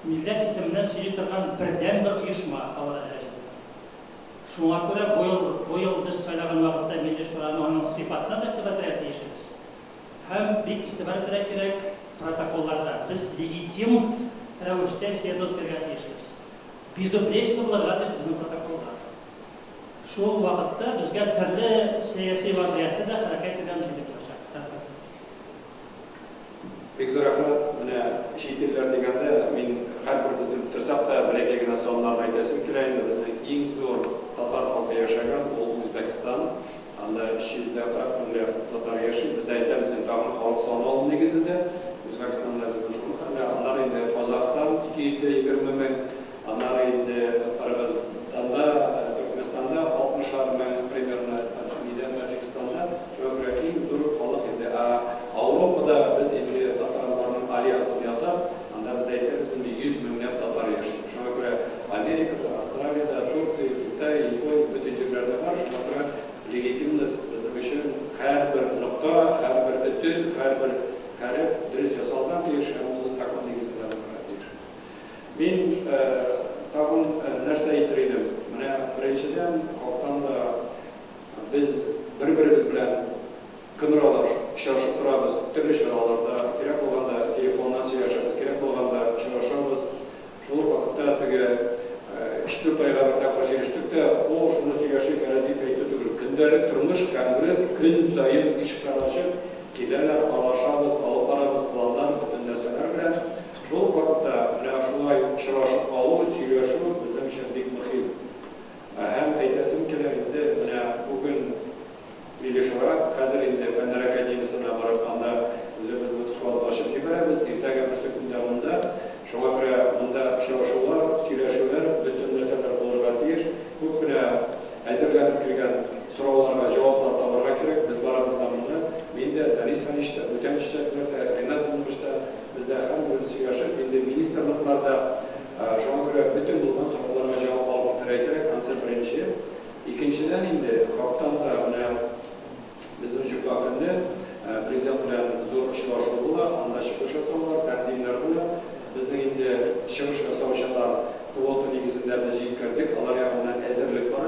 millat ismidan siyli turgan birdan bir uyushma avval darajada. Shunga ko'ra bu yil biz saylagan vaqtda Milliy shurani uning sifatini taqdim etishimiz. Ham big e'tibor kerak protokollarda biz legitim ravishda siyosat o'tkazishimiz. Безупречно bo'ladi bizning protokollar. Şu vaqtda bizga turli siyosiy vaziyatda harakat edan Pek zo'r rahmat. Mana chet ellar deganda men har bir bizni bitirsak da bilakligina sonlarni aytasim kelaydi. Bizning eng zo'r tatar xalqi yashagan u O'zbekiston. Anda shilda qarab million tatar yashaydi. Biz aytamiz, tag'in xalq soni oldi negizida O'zbekistonda bizning anlar endi Qozog'iston 220 ming, anlar endi Qirg'izistonda, Turkmanistonda 60 ming примерно, Tojikistonda yo'q eng zo'r xalq endi Avropada biz endi tatarlarning alyansini yasab, anda biz aytamiz 100 minglab tatar yashaydi. Shunga ko'ra Amerikada, Avstraliyada, Turkiya, Xitoy, Yaponiya butun joylarda bor. Shunga ko'ra legitimlik bizning uchun har bir nuqta, har bir bitim, har bir qarab durust yasalgan deyishganimizni zakon negizida bo'ladi. Men tag'in narsa aytdim. Mana birinchidan xalqda biz bir-birimiz bilan kunrolar ishlashib turamiz. Turli ishlarda kerak bo'lganda telefondan so'rashamiz, kerak bo'lganda uchrashamiz. Shu vaqtda tege 3-4 oyga bir defa kelishdik-da, o shuni so'rashib kerak deb aytdik. Kundalik turmush kongress kun sayin ish qarashib, kelarlar aralashamiz, olib boramiz planlar, butun narsalar bilan. Shu vaqtda mana shunday uchrashib qolib, so'rashib bizning uchun bek muhim. Hem aytasim kerak endi mana bugun Milliy shura hozir endi Fanlar akademiyasiga borib qanda o'zimizni suhbatlashib kelamiz. Ertaga bir kunda shunga ko'ra bunda uchrashuvlar, so'rashuvlar, butun narsalar bo'lib o'tadi. Ko'pgina hozirlanib kelgan so'rovlarga javoblar topishga kerak. Biz boramiz bunda. Menda Danis Fanishda, o'tgan ishchilarda, Renat Yunusda bizda ham bir so'rashib, endi ministerliklarda shunga ko'ra butun bo'lgan so'rovlarga javob olib kerak. Konsert birinchi. İkinciden indi xalqdan da bizning jumboqda prezident bilan zo'r ishlashuv bo'ldi, anglashib ko'rsatsalar, taqdimlar bo'ldi. Bizning endi chiqish asoslar kvota negizida biz yetkazdik, ular yog'idan hozirlik bor.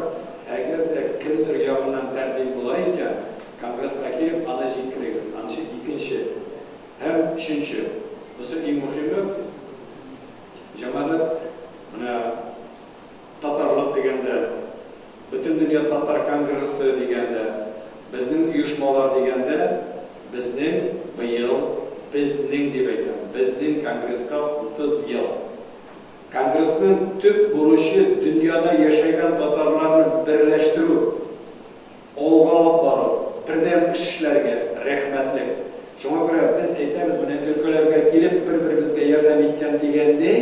Agarda kimdir yog'idan taqdim bo'lar ekan, kongressga kelib ana yetkazamiz. Ana shu ikkinchi. Ham uchinchi. Biz eng muhimi jamoat mana tatarlik deganda bütün dünya Tatar Kongressi deganda, bizning uyushmalar deganda, bizning bu yil bizning deb aytaman. Bizning kongressga 30 yil. Kongressning tub bo'lishi dunyoda yashagan tatarlarni birlashtirib, olg'a olib borib, birdan ishlarga rahmatlik. Shunga ko'ra biz aytamiz, buni o'lkalarga kelib bir-birimizga yordam etgan deganda,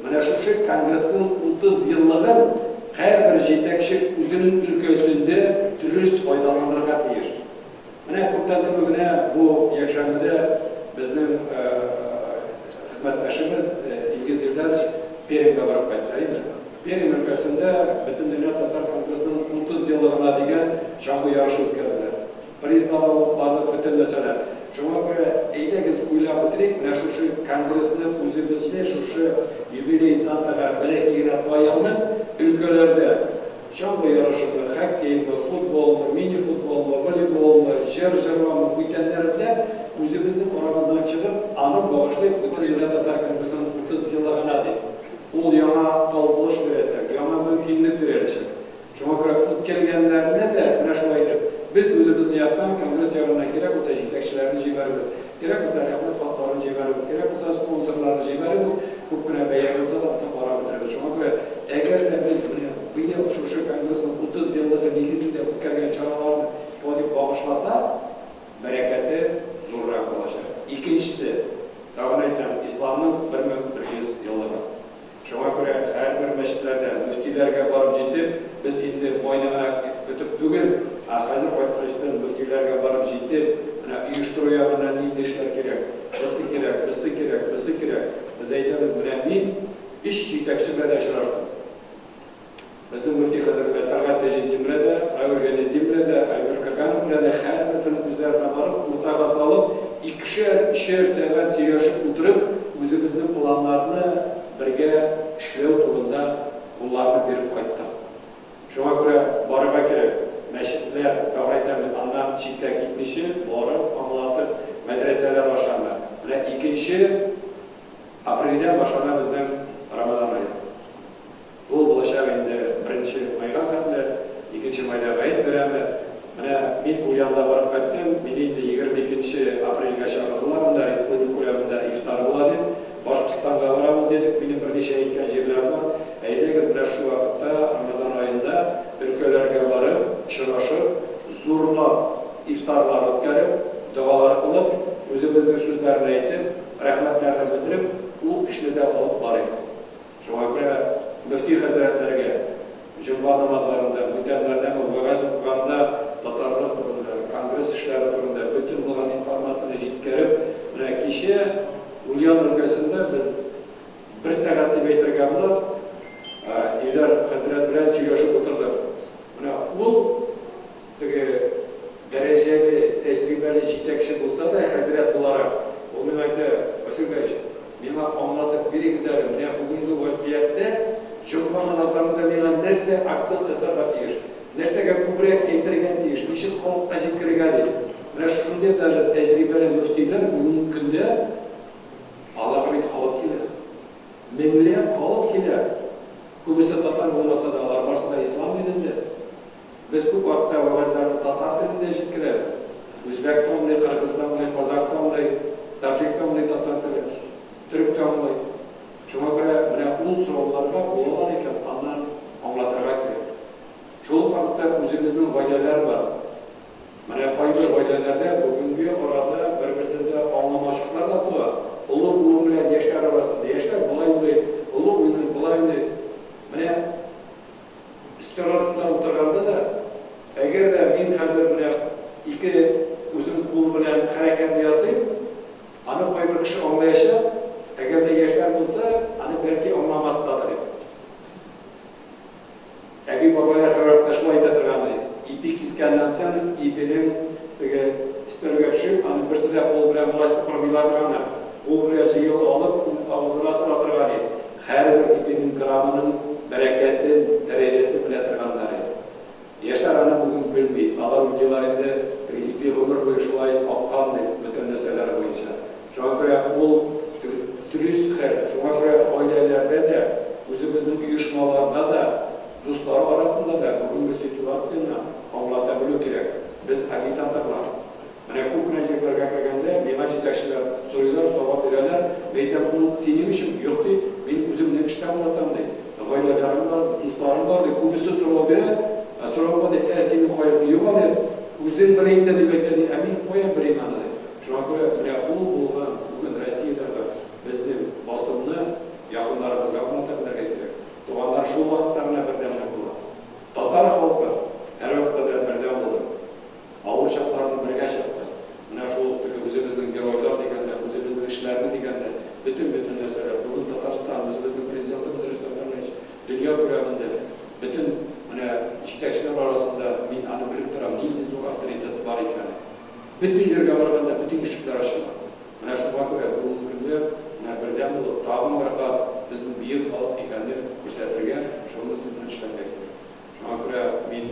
mana shu kongressning 30 yillig'i her bir yetakchi o'zining ülkesinde dürüst foydalanırga deyir. Mana ko'pdan bugün bu yakshanbada bizning xizmatdoshimiz Ilgiz Ildarish Perimga borib qaytdi. Perim ülkesinde bütün dünya Tatar Kongressining 30 yilligina degan jangu yarışı o'tkazdilar. Priznlar olib bordi butun narsalar. Shunga ko'ra aytamiz, o'ylab o'tirik, mana shu kongressni o'zimizga shu yubiley tantaga bilakligina qo'yilib ülkelerde jangu yarışını, hokkeyni, futbolni, mini futbolni, voleybolni, jar-jaroni o'tganlarida o'zimizning oramizdan chiqib, aniq bag'ishlab butun dunyo Tatar Kongressining 30 yilligina deb. U yana talqilish bersak, yana mumkinlik berishak. Shunga ko'ra o'tganlarni da mana shu aytib, biz o'zimizni yapgan kongress yig'inidan kerak bo'lsa yetakchilarni jibarimiz, kerak bo'lsa rahmat xalqlarini jibarimiz, kerak bo'lsa sponsorlarni jibarimiz, ko'pgina bayonotlar safarlar bitiramiz. Shunga işler gerek, bısı gerek, bısı gerek, bısı gerek. Biz aytamiz, mana men iş yetakchi bilan uchrashdim. Bizim müfti Kadir Talgat Ejidin bilan da, Ayur Genedin bilan da, Aybir Kakanov bilan da hammasini o'zlariga borib, o'rtaga solib, ikişer saat сөйлешіп o'tirib, o'zimizning planlarni birga ishlov turida qo'llarni berib qaytdik. Shunga ko'ra borib kerak. Masjidlar, to'g'ri aytamiz, andan chekka ketmishi, borib, anglatib, madrasalar ochildi. Bular 2-apreldan boshlab bizning Ramazon oyi. Bu bo'lajak endi 1-mayga qadar, 2-mayda bayt beramiz. Mana men bu yoqda borib qaytdim. Meni endi 22-aprelga chaqirdilar. Unda respublika ko'lamida iftor bo'ladi. Boshqirdistonga boramiz dedik. Mening bir necha aytgan yerlarim bor. Aytdingiz, mana shu vaqtda Ramazon oyida ülkelerge varıp, şıraşıp, zorlab iftarlar o'tkazib, duolar qilib, o'zimizning so'zlarni aytib, rahmatlarni bildirib, u ishni de olib boraylik. Shunga ko'ra muftiy hazratlariga juma namozlarida, o'tganlarda va'z o'qiganda, tatarlik turida, kongress ishlari turida butun bo'lgan informatsiyani yetkazib, mana kecha Ulyan o'lkasida biz 1 soat deb aytilganlar, Ilar hazrat bilan сөйлешіп o'tirdik. Mana bu dereceli, tecrübeli yetakchi bo'lsa da hazrat olarak, o nimaga Vasilbek, meni anlatib beringizlar, mana bugungi vaziyatda juma namozlarida men narsa aksent tasarruf qilish, narsaga ko'proq aytilgan deyish, nechun xalqqa yetkazilgan. Mana shunday tecrübeli muftiylar bugungi kunda Allohga xalq keladi. Minglab xalq keladi. Көбісі татар болмаса да, алар барса да ислам дінінде. Біз көп уақытта вағаздарды татар тілінде жеткіземіз. Өзбек тілінде, Қырғызстан тілінде, Қазақ тілінде, Таджик тілінде татар тілі, түрік тілінде. Шуңа көре мына бұл сұрауларға болған екен, андан аңлатырға керек. Жол бағытта өзіміздің вайдалар бар. Мына қайбір вайдаларда бүгінгі орада бір-бірсінде аңламашылықтар да туа. Ұлы буын білен яшьлер арасында, яшьлер былай ойлайды, ұлы буын былай ойлайды. Mana istiqoratda o'tirganda da, agar da men hozir bilan ikki o'zim qo'l bilan harakat qilsam, ana qo'y bir kishi anglayshi, agarda yoshlar bo'lsa, ana balki anglamasdilar. Abi babalar qarab tashlaydi turgandi. Ipi kiskandan so'ng ipining istirga tushib, ana birsida qo'l bilan boshqa qurbilar turgandi. U bilan yil olib, og'zini ostida turgandi. Har bir ipning gramının bereketi derecesi bile tırganları. Yaşlar ana bugün bilmeyi, adam videolarında ipi ömür boyu şulay akkan deyip bütün meseleler boyunca. Şuna göre bu turist her, şuna göre ailelerde de, özümüzün uyuşmalarda da, dostlar arasında da bugün bir situasyonu anlatabiliyor gerek. Biz agitantarlar. Mana ko'pincha kelganda, meva yetakchilar so'raylar, savol beradilar. Men buni senimishim yo'qdi, men o'zimni ishdan olaman deydi. Oilalarim var, dostlarım var deydi. Ko'pisi so'rab beradi. So'rabda seni qo'yib yo'qadi. O'zim biringda deb aytadi, men qo'yib beraman deydi. Shunga ko'ra, mana bu bo'lgan bugun Rossiyada bizning bosimni yaqinlarimizga anlatadilar kerak. To'g'anlar shu vaqtlarni birdan bo'ladi. Tatar xalqi har vaqtda birdan bo'ladi. Avul şartlarını birga yaptık. Mana şu o'zimizning giroylar deganda, o'zimizning ishlarni deganda, bütün narsalar bugün Tatariston o'zimizning prezidentimiz Rustamxo'jayev dunyo ko'ramida bütün mana yetakchilar orasida men ani bilib turaman, neydi zo'r avtoritet bor ekan. Bütün yerga borganda bütün eshiklar ochiladi. Mana shu ko'ra bugungi kunda mana birdan bo'lib tag'in bir qat bizning buyuk xalq ekanini ko'rsatilgan, shuni ustidan ishlangan. Shunga ko'ra men